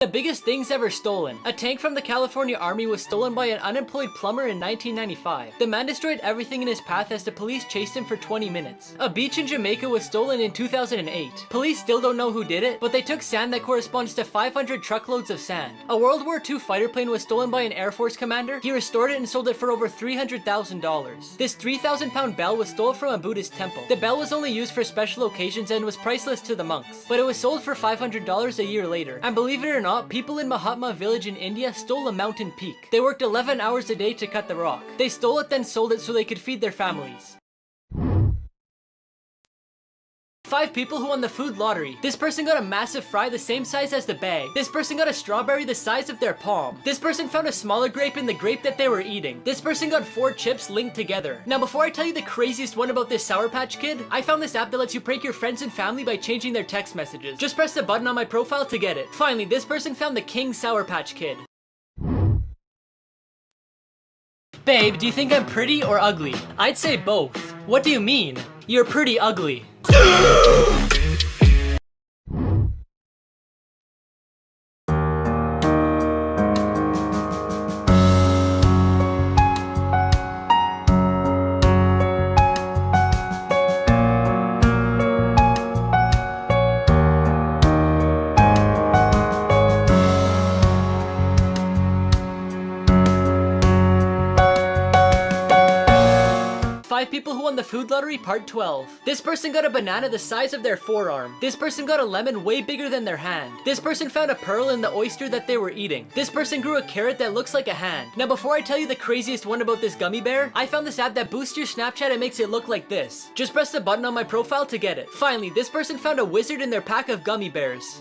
The biggest things ever stolen. A tank from the California Army was stolen by an unemployed plumber in 1995. The man destroyed everything in his path as the police chased him for 20 minutes. A beach in Jamaica was stolen in 2008. Police still don't know who did it, but they took sand that corresponds to 500 truckloads of sand. A World War II fighter plane was stolen by an Air Force commander. He restored it and sold it for over $300,000. This 3,000-pound bell was stolen from a Buddhist temple. The bell was only used for special occasions and was priceless to the monks, but it was sold for $500 a year later. And believe it or not, people in Mahatma village in India stole a mountain peak. They worked 11 hours a day to cut the rock. They stole it then sold it so they could feed their families. 5 people who won the food lottery. This person got a massive fry the same size as the bag. This person got a strawberry the size of their palm. This person found a smaller grape in the grape that they were eating. This person got 4 chips linked together. Now before I tell you the craziest one about this Sour Patch Kid, I found this app that lets you prank your friends and family by changing their text messages. Just press the button on my profile to get it. Finally, this person found the King Sour Patch Kid. Babe, do you think I'm pretty or ugly? I'd say both. What do you mean? You're pretty ugly. People who won the food lottery part 12. This person got a banana the size of their forearm. This person got a lemon way bigger than their hand. This person found a pearl in the oyster that they were eating. This person grew a carrot that looks like a hand. Now before I tell you the craziest one about this gummy bear, I found this app that boosts your Snapchat and makes it look like this. Just press the button on my profile to get it. Finally, this person found a wizard in their pack of gummy bears.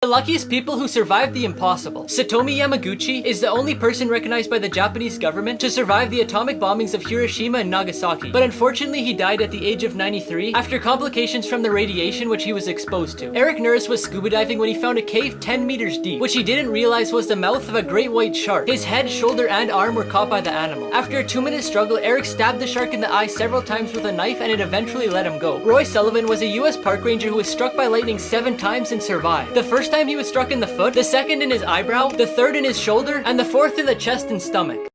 The luckiest people who survived the impossible. Satomi Yamaguchi is the only person recognized by the Japanese government to survive the atomic bombings of Hiroshima and Nagasaki. But unfortunately, he died at the age of 93 after complications from the radiation which he was exposed to. Eric Norris was scuba diving when he found a cave 10 meters deep, which he didn't realize was the mouth of a great white shark. His head, shoulder, and arm were caught by the animal. After a 2-minute struggle, Eric stabbed the shark in the eye several times with a knife and it eventually let him go. Roy Sullivan was a US park ranger who was struck by lightning 7 times and survived. The first time he was struck in the foot, the second in his eyebrow, the third in his shoulder, and the fourth in the chest and stomach.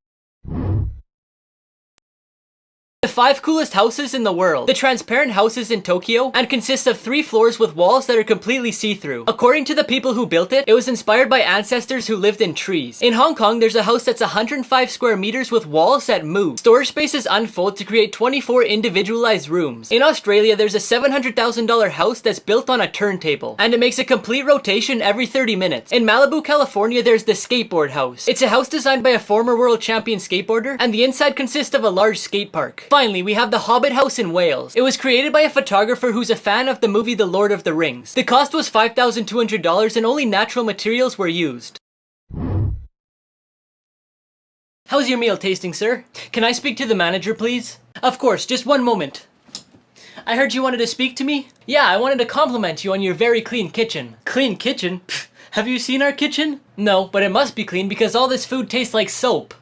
The 5 coolest houses in the world. The transparent house is in Tokyo and consists of 3 floors with walls that are completely see-through. According to the people who built it, it was inspired by ancestors who lived in trees. In Hong Kong, there's a house that's 105 square meters with walls that move. Storage spaces unfold to create 24 individualized rooms. In Australia, there's a $700,000 house that's built on a turntable, and it makes a complete rotation every 30 minutes. In Malibu, California, there's the skateboard house. It's a house designed by a former world champion skateboarder, and the inside consists of a large skate park. Finally, we have the Hobbit House in Wales. It was created by a photographer who's a fan of the movie The Lord of the Rings. The cost was $5,200 and only natural materials were used. How's your meal tasting, sir? Can I speak to the manager, please? Of course, just one moment. I heard you wanted to speak to me? Yeah, I wanted to compliment you on your very clean kitchen. Clean kitchen? Pfft, have you seen our kitchen? No, but it must be clean because all this food tastes like soap.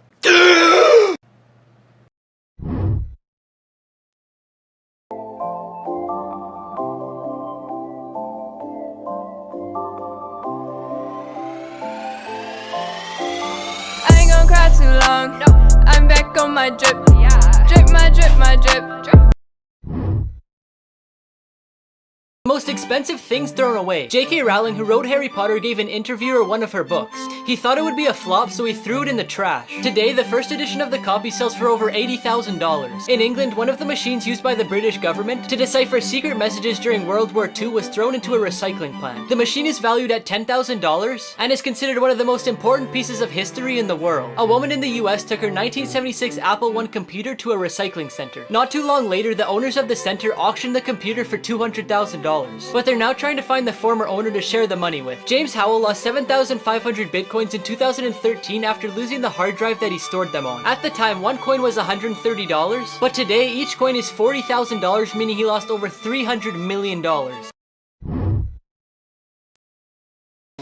Too long. I'm back on my drip. Drip my drip my drip. Most expensive things thrown away. J.K. Rowling, who wrote Harry Potter, gave an interviewer one of her books. He thought it would be a flop, so he threw it in the trash. Today, the first edition of the copy sells for over $80,000. In England, one of the machines used by the British government to decipher secret messages during World War II was thrown into a recycling plant. The machine is valued at $10,000 and is considered one of the most important pieces of history in the world. A woman in the US took her 1976 Apple I computer to a recycling center. Not too long later, the owners of the center auctioned the computer for $200,000. But they're now trying to find the former owner to share the money with. James Howell lost 7,500 bitcoins in 2013 after losing the hard drive that he stored them on. At the time, one coin was $130, but today each coin is $40,000, meaning he lost over $300 million.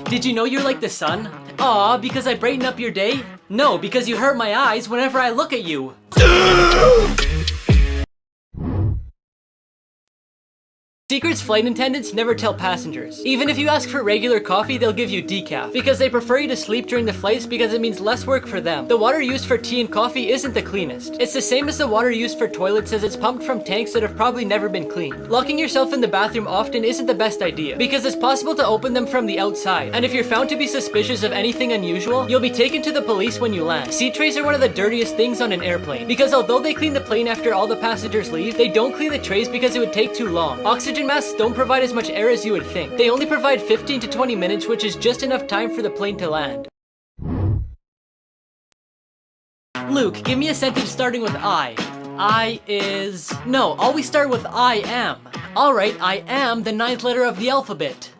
Did you know you're like the sun? Aw, because I brighten up your day? No, because you hurt my eyes whenever I look at you. Secret's flight attendants never tell passengers. Even if you ask for regular coffee, they'll give you decaf, because they prefer you to sleep during the flights because it means less work for them. The water used for tea and coffee isn't the cleanest. It's the same as the water used for toilets, as it's pumped from tanks that have probably never been cleaned. Locking yourself in the bathroom often isn't the best idea, because it's possible to open them from the outside, and if you're found to be suspicious of anything unusual, you'll be taken to the police when you land. Seat trays are one of the dirtiest things on an airplane, because although they clean the plane after all the passengers leave, they don't clean the trays because it would take too long. Oxygen masks don't provide as much air as you would think. They only provide 15 to 20 minutes, which is just enough time for the plane to land. Luke, give me a sentence starting with I. I is... No, always start with I am. Alright, I am the 9th letter of the alphabet.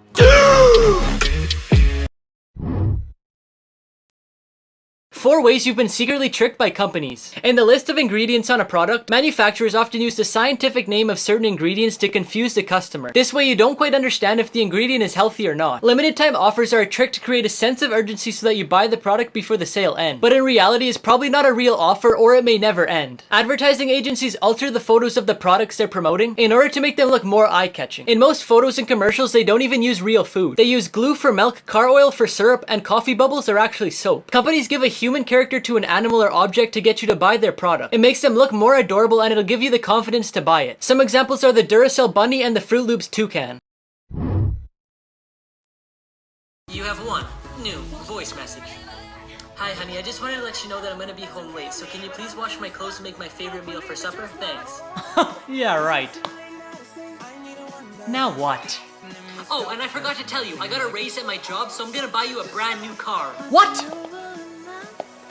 4 ways you've been secretly tricked by companies. In the list of ingredients on a product, manufacturers often use the scientific name of certain ingredients to confuse the customer. This way you don't quite understand if the ingredient is healthy or not. Limited time offers are a trick to create a sense of urgency so that you buy the product before the sale ends. But in reality, it's probably not a real offer, or it may never end. Advertising agencies alter the photos of the products they're promoting in order to make them look more eye-catching. In most photos and commercials, they don't even use real food. They use glue for milk, car oil for syrup, and coffee bubbles are actually soap. Companies give a human character to an animal or object to get you to buy their product. It makes them look more adorable and it'll give you the confidence to buy it. Some examples are the Duracell bunny and the Fruit Loops toucan. You have one new voice message. Hi honey, I just wanted to let you know that I'm gonna be home late, so can you please wash my clothes and make my favorite meal for supper? Thanks. Yeah, right. Now what? Oh, and I forgot to tell you, I got a raise at my job, so I'm gonna buy you a brand new car. What?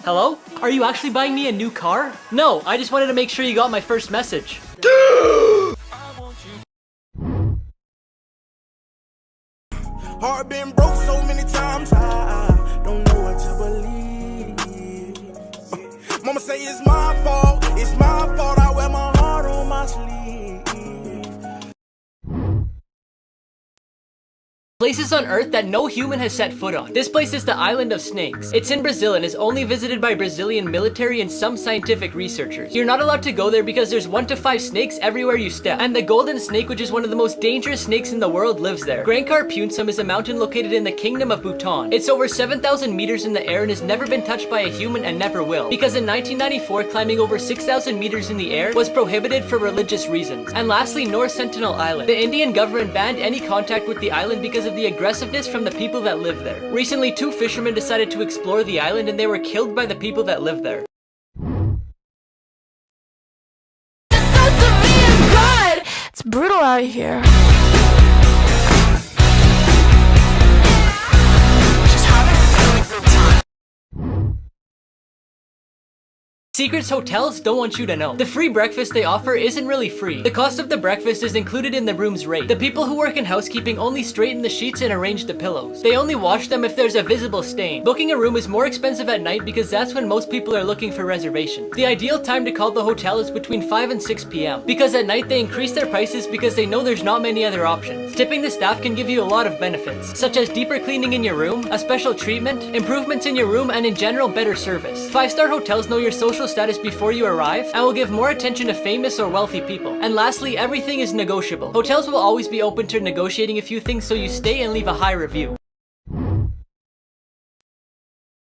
Hello? Are you actually buying me a new car? No, I just wanted to make sure you got my first message. Heart been broke so many times, I don't know what to believe. Mama say it's my fault, I wear my heart on my sleeve. Places on Earth that no human has set foot on. This place is the Island of Snakes. It's in Brazil and is only visited by Brazilian military and some scientific researchers. You're not allowed to go there because there's 1 to 5 snakes everywhere you step. And the golden snake, which is one of the most dangerous snakes in the world, lives there. Grand Carpunsum is a mountain located in the Kingdom of Bhutan. It's over 7,000 meters in the air and has never been touched by a human and never will. Because in 1994, climbing over 6,000 meters in the air was prohibited for religious reasons. And lastly, North Sentinel Island. The Indian government banned any contact with the island because of the aggressiveness from the people that live there. Recently, 2 fishermen decided to explore the island and they were killed by the people that live there. It's brutal out here. Secrets hotels don't want you to know. The free breakfast they offer isn't really free. The cost of the breakfast is included in the room's rate. The people who work in housekeeping only straighten the sheets and arrange the pillows. They only wash them if there's a visible stain. Booking a room is more expensive at night because that's when most people are looking for reservations. The ideal time to call the hotel is between 5 and 6 p.m. because at night they increase their prices because they know there's not many other options. Tipping the staff can give you a lot of benefits, such as deeper cleaning in your room, a special treatment, improvements in your room, and in general better service. 5-star hotels know your social status before you arrive and will give more attention to famous or wealthy people. And lastly, everything is negotiable. Hotels will always be open to negotiating a few things, so you stay and leave a high review.